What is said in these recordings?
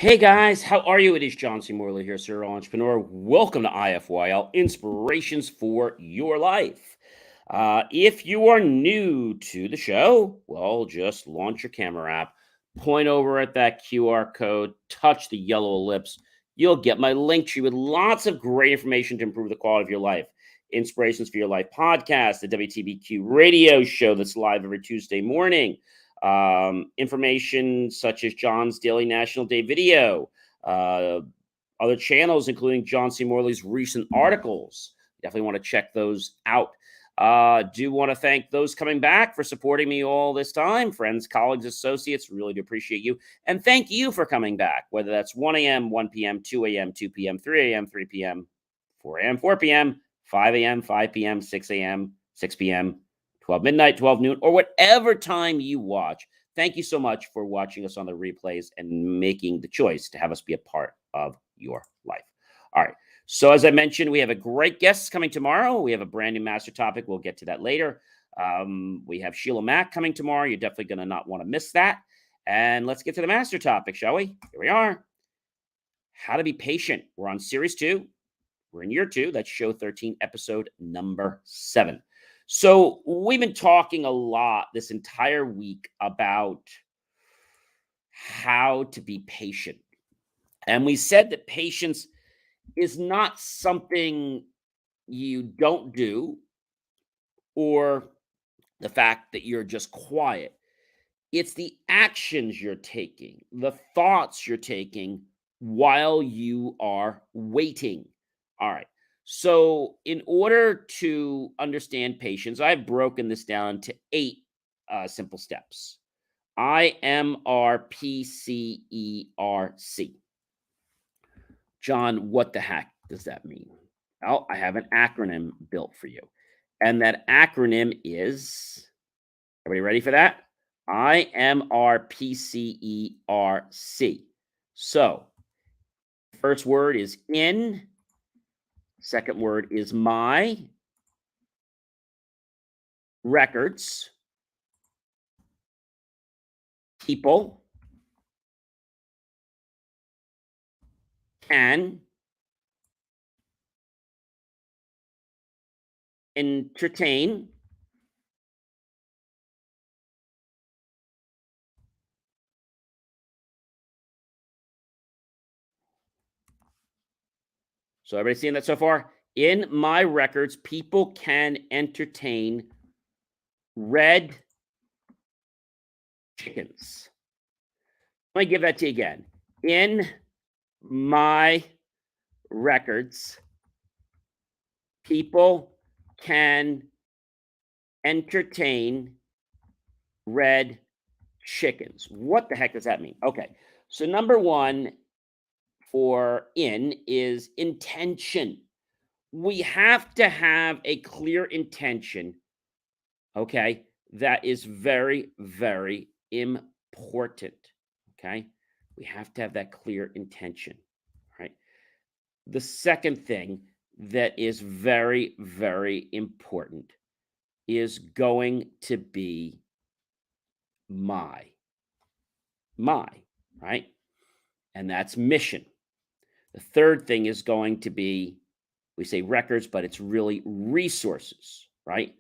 Hey guys, how are you? It is John C. Morley here, serial entrepreneur. Welcome to IFYL, Inspirations for Your Life. If you are new to the show, well, just launch your camera app, point over at that QR code, touch the yellow ellipse. You'll get my link tree with lots of great information to improve the quality of your life. Inspirations for Your Life podcast, the WTBQ radio show that's live every Tuesday morning. Information such as John's Daily National Day video, uh, other channels, including John C. Morley's recent articles. Definitely want to check those out. Do want to thank those coming back for supporting me all this time. Friends, colleagues, associates, really do appreciate you. And thank you for coming back, whether that's 1 a.m., 1 p.m., 2 a.m., 2 p.m., 3 a.m., 3 p.m., 4 a.m., 4 p.m., 5 a.m., 5 p.m., 6 a.m., 6 p.m., 12 midnight, 12 noon, or whatever time you watch. Thank you so much for watching us on the replays and making the choice to have us be a part of your life. All right. So as I mentioned, we have a great guest coming tomorrow. We have a brand new master topic. We'll get to that later. We have Sheila Mack coming tomorrow. You're definitely going to not want to miss that. And let's get to the master topic, shall we? Here we are. How to be patient. We're on series 2. We're in year 2. That's show 13, episode number 7. So we've been talking a lot this entire week about how to be patient. And we said that patience is not something you don't do or the fact that you're just quiet. It's the actions you're taking, the thoughts you're taking while you are waiting. All right. So, in order to understand patience, I've broken this down to 8 simple steps. IMRPCERC. John, what the heck does that mean? Well, I have an acronym built for you. And that acronym is, everybody ready for that? IMRPCERC. So, first word is in. Second word is my records, people can entertain So everybody seeing that so far? In my records, people can entertain red chickens. Let me give that to you again. In my records, people can entertain red chickens. What the heck does that mean? Okay. So number 1 for in is intention. We have to have a clear intention, okay? That is very, very important, okay? We have to have that clear intention, right? The second thing that is very, very important is going to be my, right? And that's mission. The third thing is going to be, we say records, but it's really resources, right?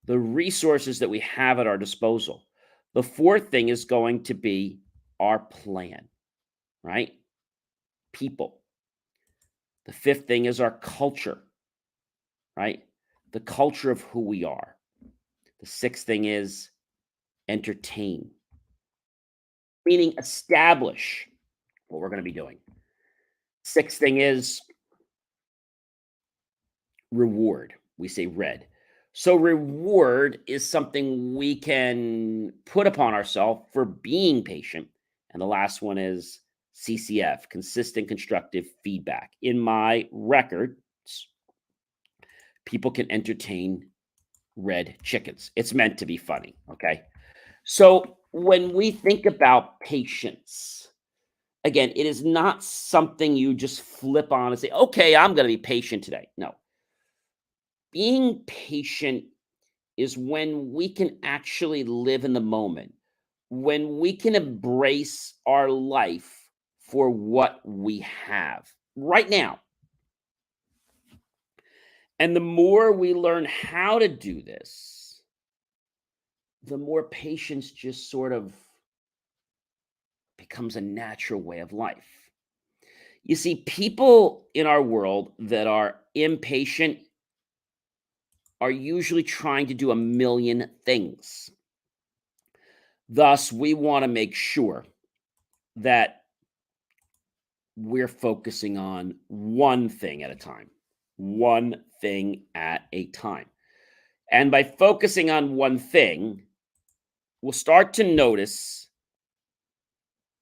The resources that we have at our disposal. The fourth thing is going to be our plan, right? People. The fifth thing is our culture, right? The culture of who we are. The sixth thing is entertain, meaning establish what we're going to be doing. Sixth thing is reward. We say red. So reward is something we can put upon ourselves for being patient. And the last one is CCF, consistent constructive feedback. In my records, people can entertain red chickens. It's meant to be funny, okay? So when we think about patience, again, it is not something you just flip on and say, okay, I'm going to be patient today. No. Being patient is when we can actually live in the moment, when we can embrace our life for what we have right now. And the more we learn how to do this, the more patience just sort of becomes a natural way of life. You see, people in our world that are impatient are usually trying to do a million things. Thus, we want to make sure that we're focusing on one thing at a time, one thing at a time. And by focusing on one thing, we'll start to notice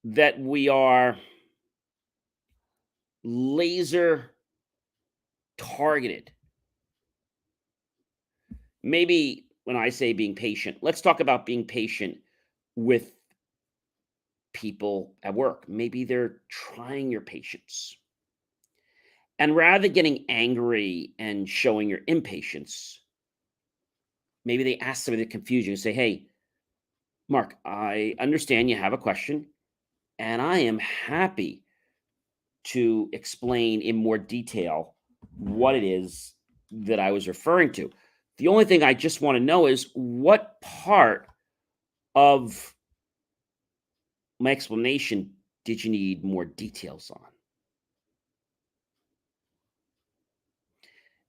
that we are laser targeted. Maybe when I say being patient, let's talk about being patient with people at work. Maybe they're trying your patience. And rather than getting angry and showing your impatience, maybe they ask somebody to confuse you and say, hey, Mark, I understand you have a question, and I am happy to explain in more detail what it is that I was referring to. The only thing I just want to know is what part of my explanation did you need more details on?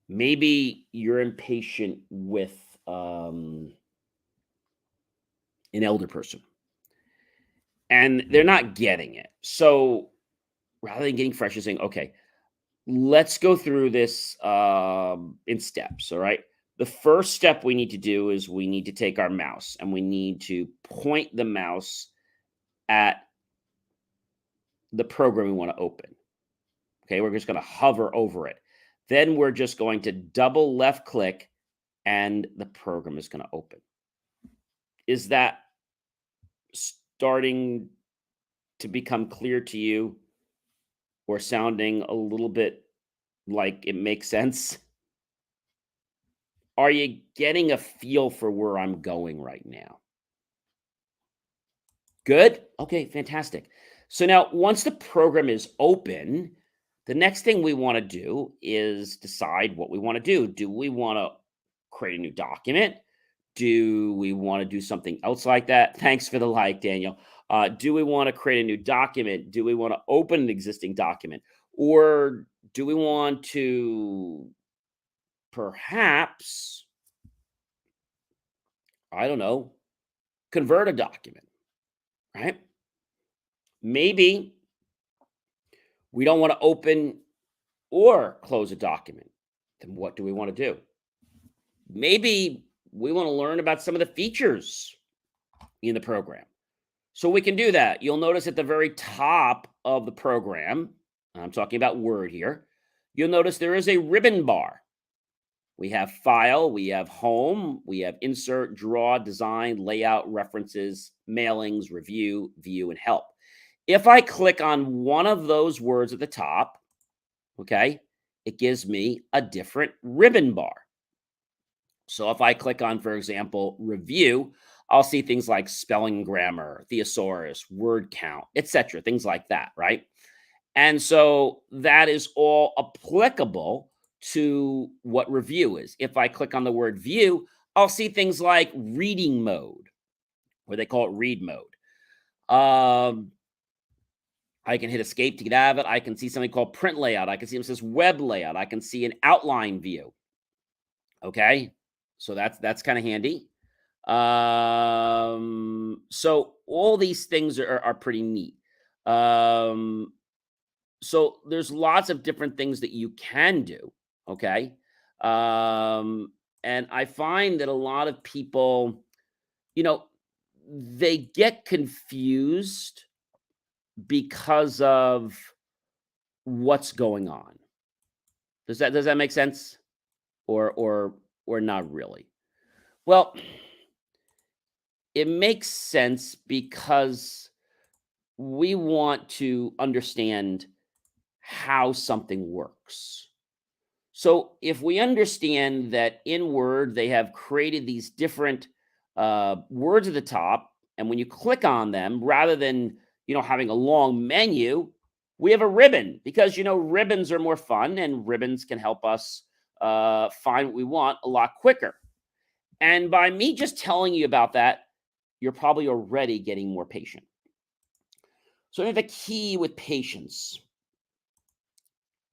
Maybe you're impatient with an elder person and they're not getting it. So rather than getting fresh and saying, okay, let's go through this in steps. All right. The first step we need to do is we need to take our mouse and we need to point the mouse at the program we want to open. Okay. We're just going to hover over it. Then we're just going to double left click and the program is going to open. Is that starting to become clear to you or sounding a little bit like it makes sense? Are you getting a feel for where I'm going right now? Good? Okay, fantastic. So now once the program is open, the next thing we want to do is decide what we want to do. Do we want to create a new document? Do we want to do something else like that? Thanks for the like, Daniel. Do we want to create a new document? Do we want to open an existing document? Or do we want to perhaps, I don't know, convert a document, right? Maybe we don't want to open or close a document. Then what do we want to do? Maybe we want to learn about some of the features in the program. So we can do that. You'll notice at the very top of the program, I'm talking about Word here, you'll notice there is a ribbon bar. We have File, we have Home, we have Insert, Draw, Design, Layout, References, Mailings, Review, View, and Help. If I click on one of those words at the top, okay, it gives me a different ribbon bar. So if I click on, for example, Review, I'll see things like spelling, grammar, thesaurus, word count, etc., things like that, right? And so that is all applicable to what review is. If I click on the word view, I'll see things like reading mode, or they call it read mode. I can hit escape to get out of it. I can see something called print layout. I can see it says web layout. I can see an outline view. Okay, so that's kind of handy. So all these things are pretty neat. So there's lots of different things that you can do. Okay. And I find that a lot of people, they get confused because of what's going on. Does that make sense? Or not really? Well, it makes sense because we want to understand how something works. So if we understand that in Word, they have created these different words at the top, and when you click on them, rather than having a long menu, We have a ribbon because, ribbons are more fun and ribbons can help us find what we want a lot quicker. And by me just telling you about that, you're probably already getting more patient. So I think the key with patience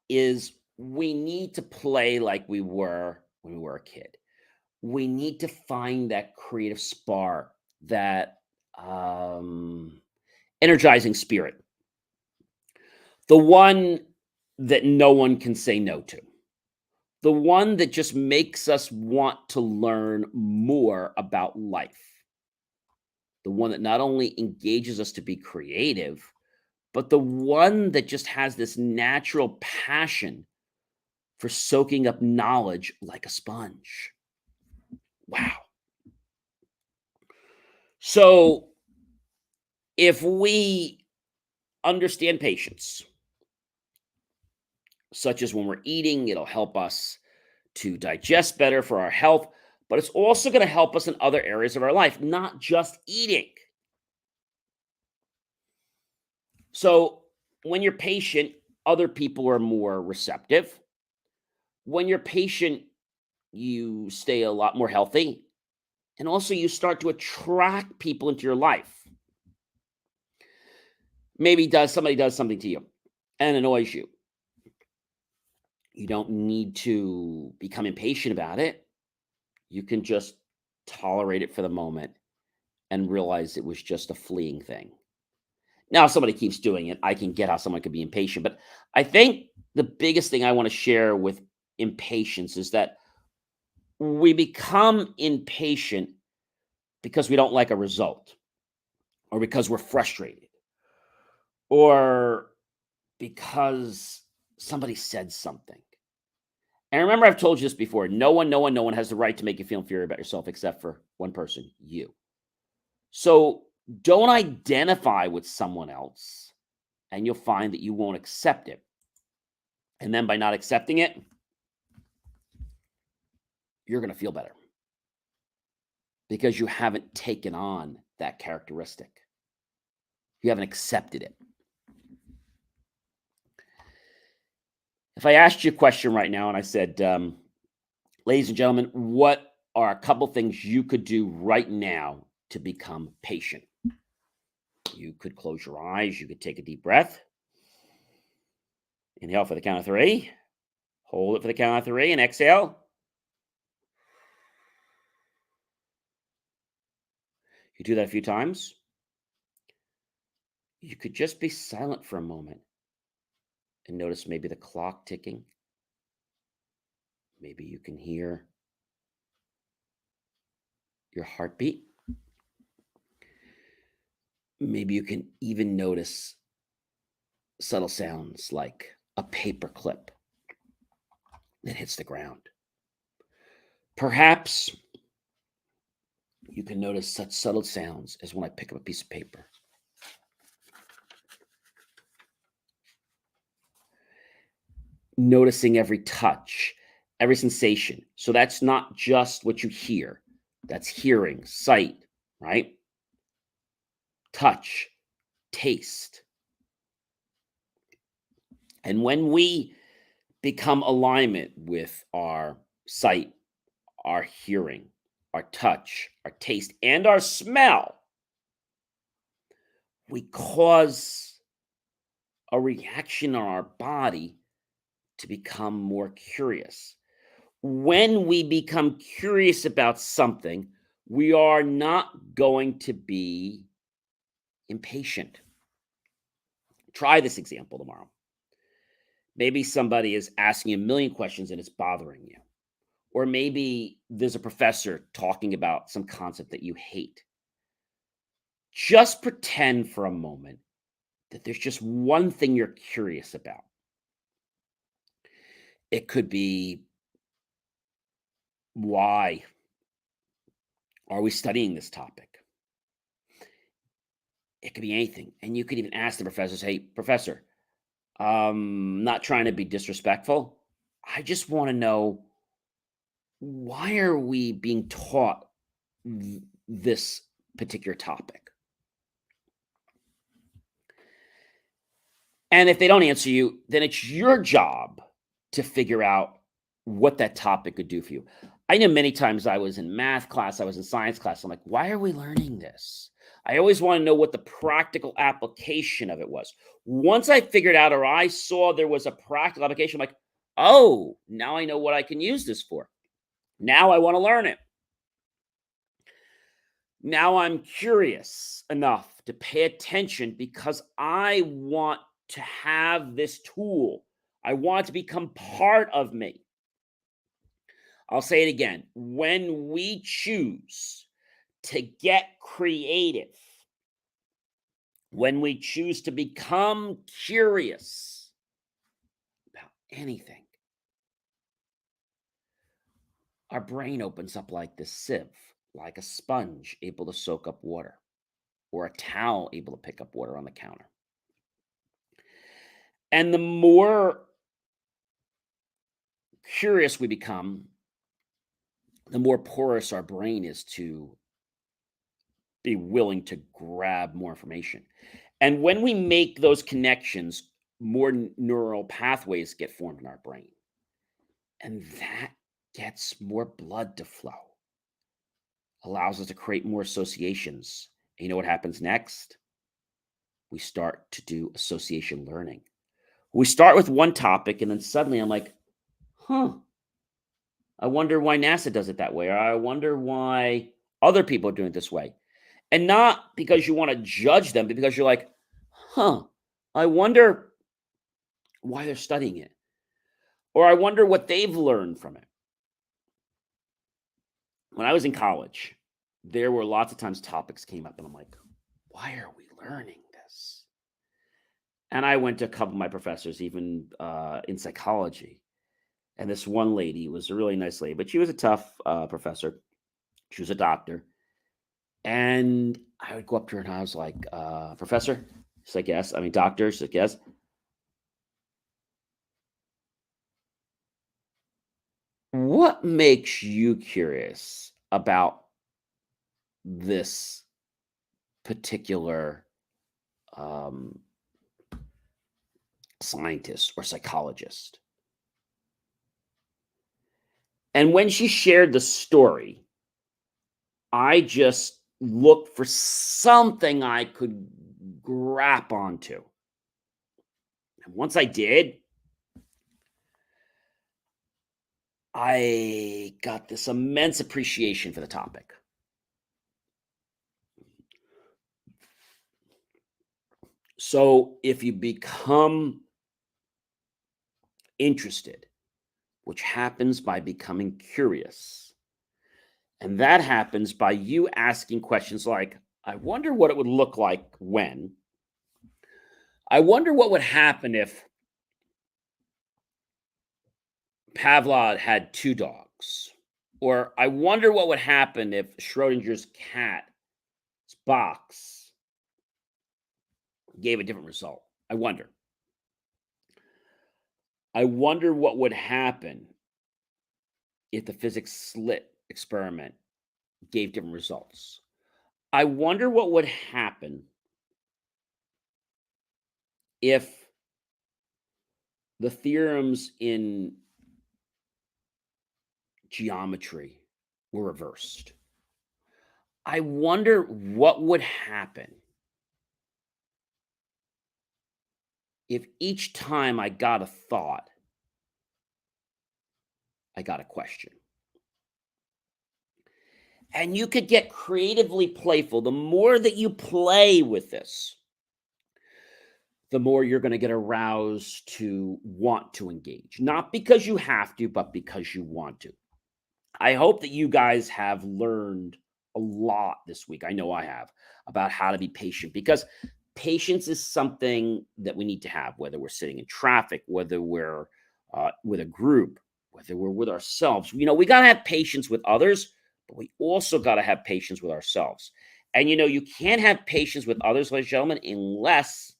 is we need to play like we were when we were a kid. We need to find that creative spark, that energizing spirit, the one that no one can say no to, the one that just makes us want to learn more about life, the one that not only engages us to be creative, but the one that just has this natural passion for soaking up knowledge like a sponge. Wow. So, if we understand patience, such as when we're eating, it'll help us to digest better for our health, but it's also going to help us in other areas of our life, not just eating. So, when you're patient, other people are more receptive. When you're patient, you stay a lot more healthy. And also, you start to attract people into your life. Maybe somebody does something to you and annoys you. You don't need to become impatient about it. You can just tolerate it for the moment and realize it was just a fleeting thing. Now, if somebody keeps doing it, I can get how someone could be impatient. But I think the biggest thing I want to share with impatience is that we become impatient because we don't like a result, or because we're frustrated, or because somebody said something. And remember, I've told you this before. No one has the right to make you feel inferior about yourself except for one person, you. So don't identify with someone else, and you'll find that you won't accept it. And then by not accepting it, you're going to feel better because you haven't taken on that characteristic. You haven't accepted it. If I asked you a question right now and I said, ladies and gentlemen, what are a couple things you could do right now to become patient? You could close your eyes. You could take a deep breath. Inhale for the count of 3. Hold it for the count of 3 and exhale. You do that a few times. You could just be silent for a moment and notice maybe the clock ticking. Maybe you can hear your heartbeat. Maybe you can even notice subtle sounds like a paper clip that hits the ground. Perhaps you can notice such subtle sounds as when I pick up a piece of paper. Noticing every touch, every sensation. So that's not just what you hear. That's hearing, sight, right? Touch, taste. And when we become alignment with our sight, our hearing, our touch, our taste, and our smell, we cause a reaction in our body to become more curious. When we become curious about something, we are not going to be impatient. Try this example tomorrow. Maybe somebody is asking you a million questions and it's bothering you. Or maybe there's a professor talking about some concept that you hate. Just pretend for a moment that there's just one thing you're curious about. It could be, why are we studying this topic? It could be anything. And you could even ask the professors, hey, professor, not trying to be disrespectful. I just want to know, why are we being taught this particular topic? And if they don't answer you, then it's your job to figure out what that topic could do for you. I know many times I was in math class, I was in science class. I'm like, why are we learning this? I always want to know what the practical application of it was. Once I figured out or I saw there was a practical application, I'm like, oh, now I know what I can use this for. Now I want to learn it. Now I'm curious enough to pay attention because I want to have this tool. I want it to become part of me. I'll say it again. When we choose to get creative, when we choose to become curious about anything, our brain opens up like this sieve, like a sponge able to soak up water, or a towel able to pick up water on the counter. And the more curious we become, the more porous our brain is to be willing to grab more information. And when we make those connections, more neural pathways get formed in our brain. And that gets more blood to flow, allows us to create more associations. And you know what happens next? We start to do association learning. We start with one topic, and then suddenly I'm like, I wonder why NASA does it that way. Or I wonder why other people are doing it this way. And not because you want to judge them, but because you're like, I wonder why they're studying it. Or I wonder what they've learned from it. When I was in college, there were lots of times topics came up, and I'm like, why are we learning this? And I went to a couple of my professors, even in psychology. And this one lady was a really nice lady, but she was a tough professor. She was a doctor. And I would go up to her and I was like, Professor? She's like, yes. I mean, doctor? She's like, yes. What makes you curious about this particular scientist or psychologist? And when she shared the story, I just looked for something I could grab onto. And once I did, I got this immense appreciation for the topic. So if you become interested, which happens by becoming curious, and that happens by you asking questions like, I wonder what it would look like when. I wonder what would happen if Pavlov had two dogs. Or I wonder what would happen if Schrodinger's cat's box gave a different result. I wonder. I wonder what would happen if the physics slit experiment gave different results. I wonder what would happen if the theorems in geometry were reversed. I wonder what would happen if each time I got a thought, I got a question. And you could get creatively playful. The more that you play with this, the more you're going to get aroused to want to engage. Not because you have to, but because you want to. I hope that you guys have learned a lot this week. I know I have, about how to be patient, because patience is something that we need to have, whether we're sitting in traffic, whether we're with a group, whether we're with ourselves. You know, we got to have patience with others, but we also got to have patience with ourselves. And, you know, you can't have patience with others, ladies and gentlemen, unless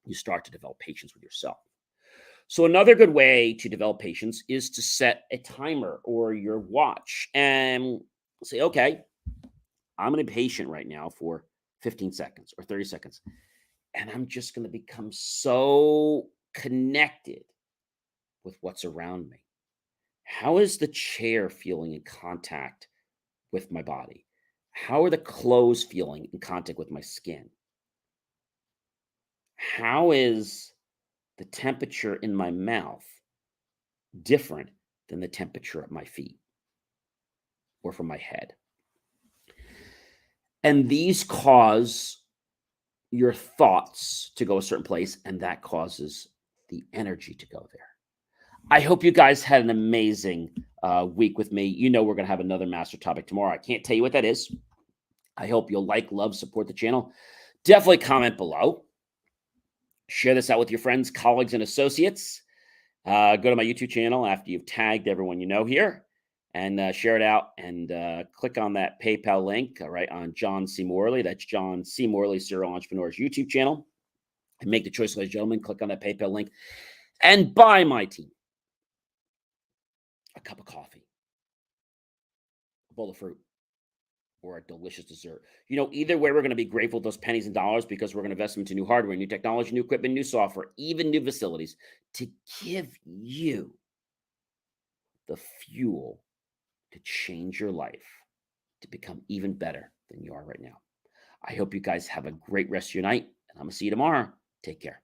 you start to develop patience with yourself. So another good way to develop patience is to set a timer or your watch and say, okay, I'm going to be patient right now for 15 seconds or 30 seconds. And I'm just going to become so connected with what's around me. How is the chair feeling in contact with my body? How are the clothes feeling in contact with my skin? How is the temperature in my mouth different than the temperature at my feet or from my head? And these cause your thoughts to go a certain place, and that causes the energy to go there. I hope you guys had an amazing week with me. You know, we're going to have another master topic tomorrow. I can't tell you what that is. I hope you'll like, love, support the channel. Definitely comment below. Share this out with your friends, colleagues, and associates. Go to my YouTube channel after you've tagged everyone you know here and share it out and click on that PayPal link, all right, on John C. Morley. That's John C. Morley, Serial Entrepreneur's YouTube channel. And make the choice, ladies and gentlemen. Click on that PayPal link and buy my team a cup of coffee, a bowl of fruit, or a delicious dessert. You know, either way, we're going to be grateful for those pennies and dollars because we're going to invest them into new hardware, new technology, new equipment, new software, even new facilities to give you the fuel to change your life, to become even better than you are right now. I hope you guys have a great rest of your night, and I'm going to see you tomorrow. Take care.